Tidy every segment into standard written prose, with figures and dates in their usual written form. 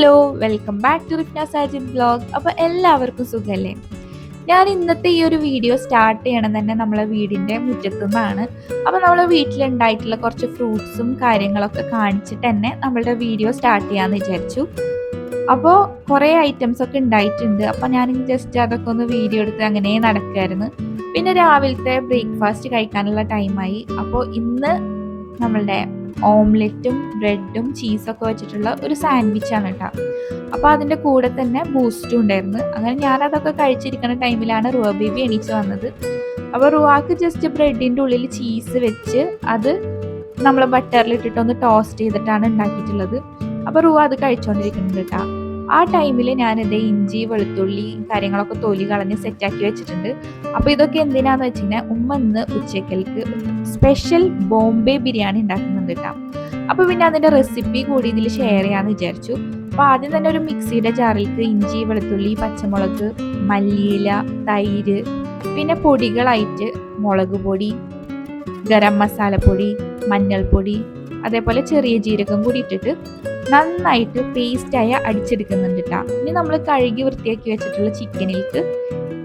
Hello, welcome back to Rifna Sajid vlog. അപ്പോൾ എല്ലാവർക്കും സുഖമല്ലേ? ഞാൻ ഇന്നത്തെ ഈ ഒരു വീഡിയോ സ്റ്റാർട്ട് ചെയ്യണം തന്നെ നമ്മളെ വീടിൻ്റെ മുറ്റത്തു നിന്നാണ്. അപ്പോൾ നമ്മളെ വീട്ടിലുണ്ടായിട്ടുള്ള കുറച്ച് ഫ്രൂട്ട്സും കാര്യങ്ങളൊക്കെ കാണിച്ചിട്ട് തന്നെ നമ്മളുടെ വീഡിയോ സ്റ്റാർട്ട് ചെയ്യാമെന്ന് വിചാരിച്ചു. അപ്പോൾ കുറേ ഐറ്റംസ് ഒക്കെ ഉണ്ടായിട്ടുണ്ട്. അപ്പോൾ ഞാൻ ജസ്റ്റ് അതൊക്കെ ഒന്ന് വീഡിയോ എടുത്ത് അങ്ങനെ നടക്കുമായിരുന്നു. പിന്നെ രാവിലത്തെ ബ്രേക്ക്ഫാസ്റ്റ് കഴിക്കാനുള്ള ടൈമായി. അപ്പോൾ ഇന്ന് നമ്മളുടെ ഓംലെറ്റും ബ്രെഡും ചീസൊക്കെ വെച്ചിട്ടുള്ള ഒരു സാൻഡ്വിച്ചാണ് കേട്ടോ. അപ്പോൾ അതിൻ്റെ കൂടെ തന്നെ ബൂസ്റ്റും ഉണ്ടായിരുന്നു. അങ്ങനെ ഞാനതൊക്കെ കഴിച്ചിരിക്കുന്ന ടൈമിലാണ് റുവ ബേബി എണീച്ച് വന്നത്. അപ്പോൾ റുവാക്ക് ജസ്റ്റ് ബ്രെഡിൻ്റെ ഉള്ളിൽ ചീസ് വെച്ച് അത് നമ്മൾ ബട്ടറിലിട്ടിട്ട് ഒന്ന് ടോസ്റ്റ് ചെയ്തിട്ടാണ് ഉണ്ടാക്കിയിട്ടുള്ളത്. അപ്പോൾ റുവ അത് കഴിച്ചുകൊണ്ടിരിക്കുന്നുണ്ട് കേട്ടോ. ആ ടൈമിൽ ഞാനിത് ഇഞ്ചി വെളുത്തുള്ളി കാര്യങ്ങളൊക്കെ തൊലി കളഞ്ഞ് സെറ്റാക്കി വെച്ചിട്ടുണ്ട്. അപ്പോൾ ഇതൊക്കെ എന്തിനാന്ന് വെച്ച് കഴിഞ്ഞാൽ ഉമ്മ ഇന്ന് ഉച്ചക്കൽക്ക് സ്പെഷ്യൽ ബോംബെ ബിരിയാണി ഉണ്ടാക്കുന്നുണ്ട് കേട്ടോ. അപ്പോൾ പിന്നെ അതിൻ്റെ റെസിപ്പി കൂടി ഇതിൽ ഷെയർ ചെയ്യാമെന്ന് വിചാരിച്ചു. അപ്പോൾ ആദ്യം തന്നെ ഒരു മിക്സിയുടെ ജാറിലേക്ക് ഇഞ്ചി വെളുത്തുള്ളി പച്ചമുളക് മല്ലിയില തൈര് പിന്നെ പൊടികളായിട്ട് മുളക് പൊടി ഗരം മസാലപ്പൊടി മഞ്ഞൾപ്പൊടി അതേപോലെ ചെറിയ ജീരകം കൂടി ഇട്ടിട്ട് നന്നായിട്ട് പേസ്റ്റായി അടിച്ചെടുക്കുന്നുണ്ട് കേട്ടോ. ഇനി നമ്മൾ കഴുകി വൃത്തിയാക്കി വെച്ചിട്ടുള്ള ചിക്കനിലേക്ക്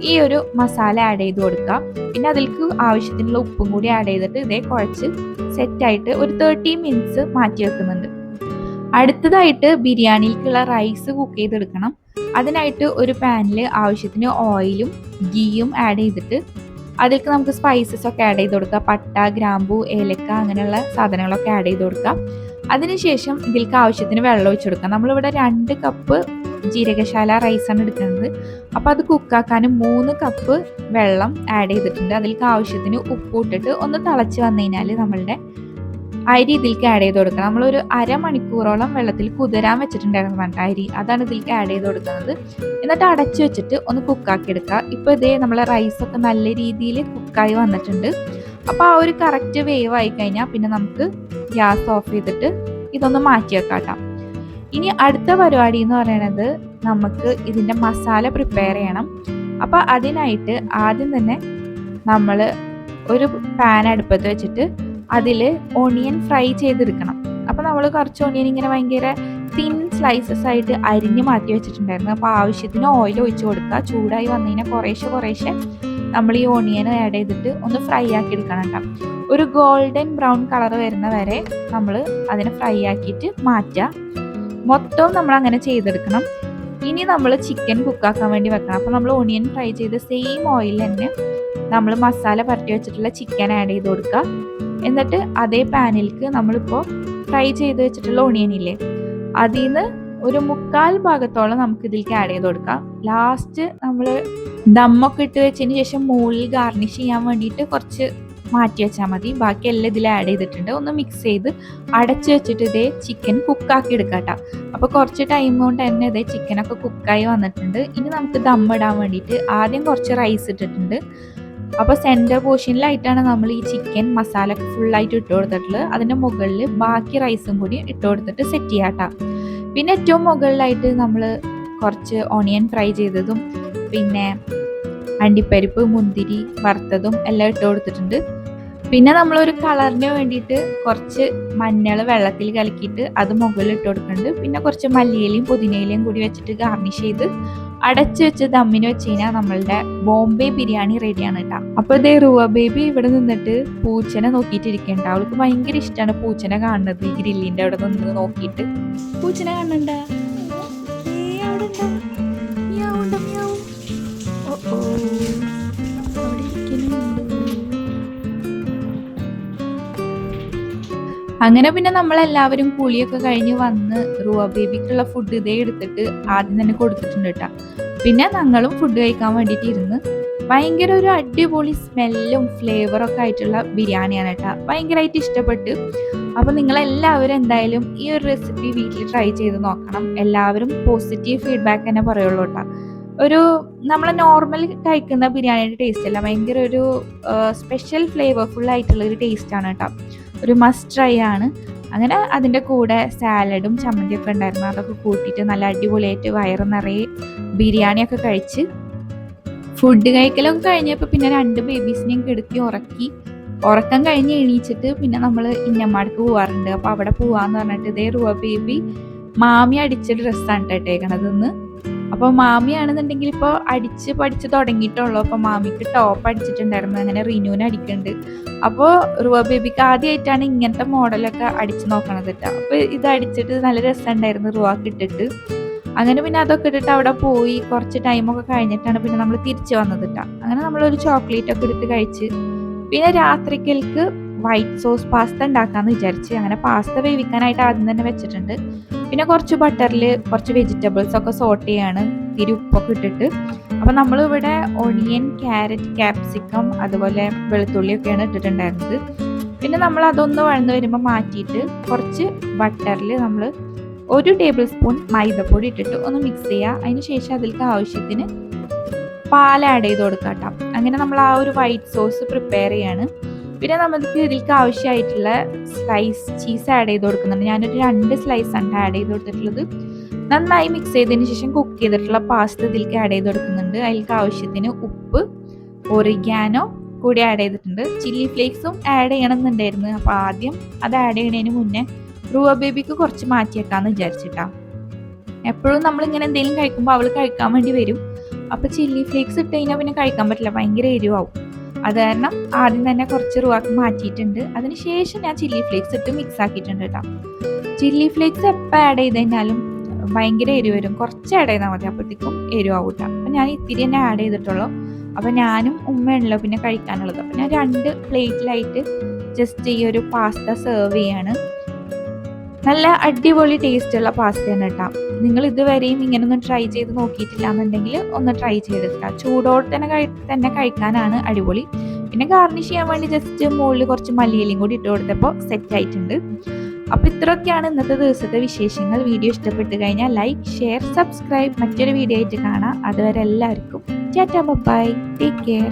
ഈ ഒരു മസാല ആഡ് ചെയ്ത് കൊടുക്കുക. പിന്നെ അതിലേക്ക് ആവശ്യത്തിനുള്ള ഉപ്പും കൂടി ആഡ് ചെയ്തിട്ട് ഇതേ കുഴച്ച് സെറ്റായിട്ട് ഒരു 30 മിനിറ്റ്സ് മാറ്റി വെക്കുന്നുണ്ട്. അടുത്തതായിട്ട് ബിരിയാണിയിലേക്കുള്ള റൈസ് കുക്ക് ചെയ്തെടുക്കണം. അതിനായിട്ട് ഒരു പാനിൽ ആവശ്യത്തിന് ഓയിലും ഗീയും ആഡ് ചെയ്തിട്ട് അതിലേക്ക് നമുക്ക് സ്പൈസസ് ഒക്കെ ആഡ് ചെയ്ത് കൊടുക്കുക. പട്ട ഗ്രാമ്പൂ ഏലക്ക അങ്ങനെയുള്ള സാധനങ്ങളൊക്കെ ആഡ് ചെയ്ത് കൊടുക്കാം. അതിനുശേഷം ഇതിലേക്ക് ആവശ്യത്തിന് വെള്ളം ഒഴിച്ചു കൊടുക്കാം. നമ്മളിവിടെ 2 കപ്പ് ജീരകശാല റൈസാണ് എടുക്കുന്നത്. അപ്പോൾ അത് കുക്കാക്കാനും 3 കപ്പ് വെള്ളം ആഡ് ചെയ്തിട്ടുണ്ട്. അതിലേക്ക് ആവശ്യത്തിന് ഉപ്പ് ഇട്ടിട്ട് ഒന്ന് തിളച്ച് വന്നു കഴിഞ്ഞാൽ നമ്മളുടെ അരി ഇതിലേക്ക് ആഡ് ചെയ്ത് കൊടുക്കണം. നമ്മളൊരു അരമണിക്കൂറോളം വെള്ളത്തിൽ കുതിരാൻ വെച്ചിട്ടുണ്ടായിരുന്നു അരി, അതാണ് ഇതിലേക്ക് ആഡ് ചെയ്ത് കൊടുക്കുന്നത്. എന്നിട്ട് അടച്ചു വെച്ചിട്ട് ഒന്ന് കുക്കാക്കി എടുക്കുക. ഇപ്പോൾ ഇതേ നമ്മളെ റൈസൊക്കെ നല്ല രീതിയിൽ കുക്കായി വന്നിട്ടുണ്ട്. അപ്പോൾ ആ ഒരു കറക്റ്റ് വേവ് ആയി കഴിഞ്ഞാൽ പിന്നെ നമുക്ക് ഗ്യാസ് ഓഫ് ചെയ്തിട്ട് ഇതൊന്ന് മാറ്റി വെക്കാം. ഇനി അടുത്ത പരിപാടി എന്ന് പറയുന്നത് നമുക്ക് ഇതിൻ്റെ മസാല പ്രിപ്പയർ ചെയ്യണം. അപ്പോൾ അതിനായിട്ട് ആദ്യം തന്നെ നമ്മൾ ഒരു പാൻ അടുപ്പത്ത് വെച്ചിട്ട് അതിൽ ഓണിയൻ ഫ്രൈ ചെയ്തെടുക്കണം. അപ്പോൾ നമ്മൾ കുറച്ച് ഓണിയൻ ഇങ്ങനെ ഭയങ്കര തിൻ സ്ലൈസസ് ആയിട്ട് അരിഞ്ഞ് മാറ്റി വെച്ചിട്ടുണ്ടായിരുന്നു. അപ്പോൾ ആവശ്യത്തിന് ഓയിൽ ഒഴിച്ച് കൊടുക്കുക. ചൂടായി വന്നു കഴിഞ്ഞാൽ കുറേശ്ശെ നമ്മൾ ഈ ഓണിയൻ ആഡ് ചെയ്തിട്ട് ഒന്ന് ഫ്രൈ ആക്കി എടുക്കണം കേട്ടോ. ഒരു ഗോൾഡൻ ബ്രൗൺ കളർ വരുന്ന വരെ നമ്മൾ അതിനെ ഫ്രൈ ആക്കിയിട്ട് മാറ്റുക. മൊത്തവും നമ്മൾ അങ്ങനെ ചെയ്തെടുക്കണം. ഇനി നമ്മൾ ചിക്കൻ കുക്കാക്കാൻ വേണ്ടി വെക്കണം. അപ്പോൾ നമ്മൾ ഓണിയൻ ഫ്രൈ ചെയ്ത് സെയിം ഓയിൽ തന്നെ നമ്മൾ മസാല പരട്ടി വെച്ചിട്ടുള്ള ചിക്കൻ ആഡ് ചെയ്ത് കൊടുക്കുക. എന്നിട്ട് അതേ പാനിലേക്ക് നമ്മളിപ്പോൾ ഫ്രൈ ചെയ്ത് വെച്ചിട്ടുള്ള ഓണിയൻ ഇല്ലേ അതിൽ നിന്ന് ഒരു 1/4 ഭാഗത്തോളം നമുക്ക് ഇതിലേക്ക് ആഡ് ചെയ്ത് കൊടുക്കാം. ലാസ്റ്റ് നമ്മൾ ദമ്മൊക്കെ ഇട്ട് വെച്ചതിന് ശേഷം മുകളിൽ ഗാർണിഷ് ചെയ്യാൻ വേണ്ടിയിട്ട് കുറച്ച് മാറ്റി വെച്ചാൽ മതി. ബാക്കി എല്ലാം ഇതിൽ ആഡ് ചെയ്തിട്ടുണ്ട്. ഒന്ന് മിക്സ് ചെയ്ത് അടച്ചു വെച്ചിട്ട് ഇതേ ചിക്കൻ കുക്കാക്കി എടുക്കാം കേട്ടോ. അപ്പോൾ കുറച്ച് ടൈം കൊണ്ട് തന്നെ ഇതേ ചിക്കനൊക്കെ കുക്കായി വന്നിട്ടുണ്ട്. ഇനി നമുക്ക് ദമ്മിടാൻ വേണ്ടിയിട്ട് ആദ്യം കുറച്ച് റൈസ് ഇട്ടിട്ടുണ്ട്. അപ്പോൾ സെൻറ്റർ പോർഷനിലായിട്ടാണ് നമ്മൾ ഈ ചിക്കൻ മസാല ഫുള്ളായിട്ട് ഇട്ട് കൊടുത്തിട്ടുള്ളത്. അതിൻ്റെ മുകളിൽ ബാക്കി റൈസും കൂടി ഇട്ട് കൊടുത്തിട്ട് സെറ്റ് ചെയ്യാം കേട്ടോ. പിന്നെ ഏറ്റവും മുകളിലായിട്ട് നമ്മൾ കുറച്ച് ഓണിയൻ ഫ്രൈ ചെയ്തതും പിന്നെ അണ്ടിപ്പരിപ്പ് മുന്തിരി വറുത്തതും എല്ലാം ഇട്ട് കൊടുത്തിട്ടുണ്ട്. പിന്നെ നമ്മളൊരു കളറിന് വേണ്ടിയിട്ട് കുറച്ച് മഞ്ഞൾ വെള്ളത്തിൽ കലക്കിയിട്ട് അത് മുകളിൽ ഇട്ട് കൊടുക്കുന്നുണ്ട്. പിന്നെ കുറച്ച് മല്ലിയിലയും പുതിനയിലയും കൂടി വെച്ചിട്ട് ഗാർണിഷ് ചെയ്ത് അടച്ചു വെച്ച് ദമ്മിന് വെച്ച് കഴിഞ്ഞാൽ നമ്മളുടെ ബോംബെ ബിരിയാണി റെഡിയാണ് കേട്ടോ. അപ്പോൾ ഇതേ റുവ ബേബി ഇവിടെ നിന്നിട്ട് പൂച്ചനെ നോക്കിയിട്ടിരിക്കുന്നുണ്ട്. അവൾക്ക് ഭയങ്കര ഇഷ്ടമാണ് പൂച്ചനെ കാണുന്നത്. ഈ ഗ്രില്ലിൻ്റെ അവിടെ നിന്ന് നോക്കിയിട്ട് പൂച്ചനെ കാണണ്ട. അങ്ങനെ പിന്നെ നമ്മളെല്ലാവരും കുളിയൊക്കെ കഴിഞ്ഞ് വന്ന് റുവ ബേബിക്കുള്ള ഫുഡ് ഇതേ എടുത്തിട്ട് ആദ്യം തന്നെ കൊടുത്തിട്ടുണ്ട് കേട്ടോ. പിന്നെ ഞങ്ങളും ഫുഡ് കഴിക്കാൻ വേണ്ടിയിട്ട് ഇരുന്ന് ഭയങ്കര ഒരു അടിപൊളി സ്മെല്ലും ഫ്ലേവറൊക്കെ ആയിട്ടുള്ള ബിരിയാണിയാണ് കേട്ടോ. ഭയങ്കരമായിട്ട് ഇഷ്ടപ്പെട്ട്. അപ്പോൾ നിങ്ങളെല്ലാവരും എന്തായാലും ഈ ഒരു റെസിപ്പി വീട്ടിൽ ട്രൈ ചെയ്ത് നോക്കണം. എല്ലാവരും പോസിറ്റീവ് ഫീഡ്ബാക്ക് തന്നെ പറയുള്ളൂ കേട്ടോ. ഒരു നമ്മൾ നോർമൽ കഴിക്കുന്ന ബിരിയാണിയുടെ ടേസ്റ്റ് അല്ല, ഭയങ്കര ഒരു സ്പെഷ്യൽ ഫ്ലേവർഫുൾ ആയിട്ടുള്ള ഒരു ടേസ്റ്റാണ് കേട്ടോ. ഒരു മസ്റ്റ് ട്രൈ ആണ്. അങ്ങനെ അതിൻ്റെ കൂടെ സാലഡും ചമ്മന്തിയൊക്കെ ഉണ്ടായിരുന്നു. അതൊക്കെ കൂട്ടിയിട്ട് നല്ല അടിപൊളിയായിട്ട് വയറ് നിറയെ ബിരിയാണിയൊക്കെ കഴിച്ച് ഫുഡ് കഴിക്കലൊക്കെ കഴിഞ്ഞപ്പോൾ പിന്നെ 2 ബേബീസിനെയും കിടത്തി ഉറക്കം കഴിഞ്ഞ് എണീച്ചിട്ട് പിന്നെ നമ്മൾ ഇന്നമ്മാടക്ക് പോകാറുണ്ട്. അപ്പോൾ അവിടെ പോവാന്ന് പറഞ്ഞിട്ട് ഇതേ റുവ ബേബി മാമി അടിച്ച ഡ്രസ്സാണ് ഇട്ടേക്കണതെന്ന്. അപ്പോൾ മാമിയാണെന്നുണ്ടെങ്കിൽ ഇപ്പോൾ അടിച്ച് പഠിച്ച് തുടങ്ങിയിട്ടുള്ളൂ. അപ്പോൾ മാമിക്ക് ടോപ്പ് അടിച്ചിട്ടുണ്ടായിരുന്നു, അങ്ങനെ റിനുവിന് അടിക്കുന്നുണ്ട്. അപ്പോൾ റുവ ബേബിക്ക് ആദ്യമായിട്ടാണ് ഇങ്ങനത്തെ മോഡലൊക്കെ അടിച്ച് നോക്കണത് കേട്ടോ. അപ്പോൾ ഇത് അടിച്ചിട്ട് നല്ല രസമുണ്ടായിരുന്നു റുവാക്ക് ഇട്ടിട്ട്. അങ്ങനെ പിന്നെ അതൊക്കെ ഇട്ടിട്ട് അവിടെ പോയി കുറച്ച് ടൈമൊക്കെ കഴിഞ്ഞിട്ടാണ് പിന്നെ നമ്മൾ തിരിച്ചു വന്നത് കേട്ടോ. അങ്ങനെ നമ്മളൊരു ചോക്ലേറ്റ് ഒക്കെ എടുത്ത് കഴിച്ച് പിന്നെ രാത്രിക്കൽക്ക് വൈറ്റ് സോസ് പാസ്ത ഉണ്ടാക്കാമെന്ന് വിചാരിച്ച് അങ്ങനെ പാസ്ത വേവിക്കാനായിട്ട് ആദ്യം തന്നെ വെച്ചിട്ടുണ്ട്. പിന്നെ കുറച്ച് ബട്ടറിൽ കുറച്ച് വെജിറ്റബിൾസ് ഒക്കെ സോട്ട് ചെയ്യാണ്, ഇത്തിരി ഉപ്പൊക്കെ ഇട്ടിട്ട്. അപ്പം നമ്മളിവിടെ ഒണിയൻ, ക്യാരറ്റ്, ക്യാപ്സിക്കം അതുപോലെ വെളുത്തുള്ളിയൊക്കെയാണ് ഇട്ടിട്ടുണ്ടായിരുന്നത്. പിന്നെ നമ്മൾ അതൊന്ന് വഴന്ന് വരുമ്പോൾ മാറ്റിയിട്ട് കുറച്ച് ബട്ടറിൽ നമ്മൾ 1 ടേബിൾ സ്പൂൺ മൈദപ്പൊടി ഇട്ടിട്ട് ഒന്ന് മിക്സ് ചെയ്യുക. അതിന് ശേഷം അതിലേക്ക് ആവശ്യത്തിന് പാൽ ആഡ് ചെയ്ത് കൊടുക്കാം കേട്ടോ. അങ്ങനെ നമ്മൾ ആ ഒരു വൈറ്റ് സോസ് പ്രിപ്പയർ ചെയ്യാണ്. പിന്നെ നമുക്ക് ഇതിലേക്ക് ആവശ്യമായിട്ടുള്ള സ്ലൈസ് ചീസ് ആഡ് ചെയ്ത് കൊടുക്കുന്നുണ്ട്. ഞാനൊരു 2 സ്ലൈസാണ് ആഡ് ചെയ്ത് കൊടുത്തിട്ടുള്ളത്. നന്നായി മിക്സ് ചെയ്തതിന് ശേഷം കുക്ക് ചെയ്തിട്ടുള്ള പാസ്ത ഇതിലേക്ക് ആഡ് ചെയ്ത് കൊടുക്കുന്നുണ്ട്. അതിലേക്ക് ആവശ്യത്തിന് ഉപ്പ്, ഒറിഗാനോ കൂടി ആഡ് ചെയ്തിട്ടുണ്ട്. ചില്ലി ഫ്ലേക്സും ആഡ് ചെയ്യണമെന്നുണ്ടായിരുന്നു. അപ്പോൾ ആദ്യം അത് ആഡ് ചെയ്യണതിന് മുന്നേ റുവ ബേബിക്ക് കുറച്ച് മാറ്റിയേക്കാന്ന് വിചാരിച്ചിട്ടാണ്. എപ്പോഴും നമ്മളിങ്ങനെ എന്തെങ്കിലും കഴിക്കുമ്പോൾ അവൾ കഴിക്കാൻ വേണ്ടി വരും. അപ്പോൾ ചില്ലി ഫ്ലേക്സ് ഇട്ട് കഴിഞ്ഞാൽ പിന്നെ കഴിക്കാൻ പറ്റില്ല, ഭയങ്കര എരിവാവും. അത് കാരണം ആദ്യം തന്നെ കുറച്ച് റുവാക്ക് മാറ്റിയിട്ടുണ്ട്. അതിന് ശേഷം ഞാൻ ചില്ലി ഫ്ലേക്സ് ഇട്ട് മിക്സ് ആക്കിയിട്ടുണ്ട് കേട്ടോ. ചില്ലി ഫ്ലേക്സ് എപ്പോൾ ആഡ് ചെയ്ത് കഴിഞ്ഞാലും ഭയങ്കര എരിവ് വരും, കുറച്ച് ആഡ് ചെയ്താൽ മതി, അപ്പോഴത്തേക്കും എരിവാവും കേട്ടോ. അപ്പം ഞാൻ ഇത്തിരി തന്നെ ആഡ് ചെയ്തിട്ടുള്ളൂ. അപ്പം ഞാനും ഉമ്മയാണല്ലോ പിന്നെ കഴിക്കാനുള്ളത്. അപ്പം ഞാൻ 2 പ്ലേറ്റിലായിട്ട് ജസ്റ്റ് ഈ ഒരു പാസ്ത സെർവ് ചെയ്യാണ്. നല്ല അടിപൊളി ടേസ്റ്റുള്ള പാസ്തയാണ് കേട്ടോ. നിങ്ങൾ ഇതുവരെയും ഇങ്ങനൊന്നും ട്രൈ ചെയ്ത് നോക്കിയിട്ടില്ല എന്നുണ്ടെങ്കിൽ ഒന്ന് ട്രൈ ചെയ്തെടുക്കുക. ചൂടോടെ തന്നെ കഴിക്കാനാണ് അടിപൊളി. പിന്നെ ഗാർണിഷ് ചെയ്യാൻ വേണ്ടി ജസ്റ്റ് മുകളിൽ കുറച്ച് മല്ലിയിലയും കൂടി ഇട്ട് കൊടുത്തപ്പോൾ സെറ്റ് ആയിട്ടുണ്ട്. അപ്പോൾ ഇത്രയൊക്കെയാണ് ഇന്നത്തെ ദിവസത്തെ വിശേഷങ്ങൾ. വീഡിയോ ഇഷ്ടപ്പെട്ട് കഴിഞ്ഞാൽ ലൈക്ക്, ഷെയർ, സബ്സ്ക്രൈബ്. മറ്റൊരു വീഡിയോ ആയിട്ട് കാണാം. അതുവരെ എല്ലാവർക്കും ടാറ്റാ, ബൈ, ടേക്ക് കെയർ.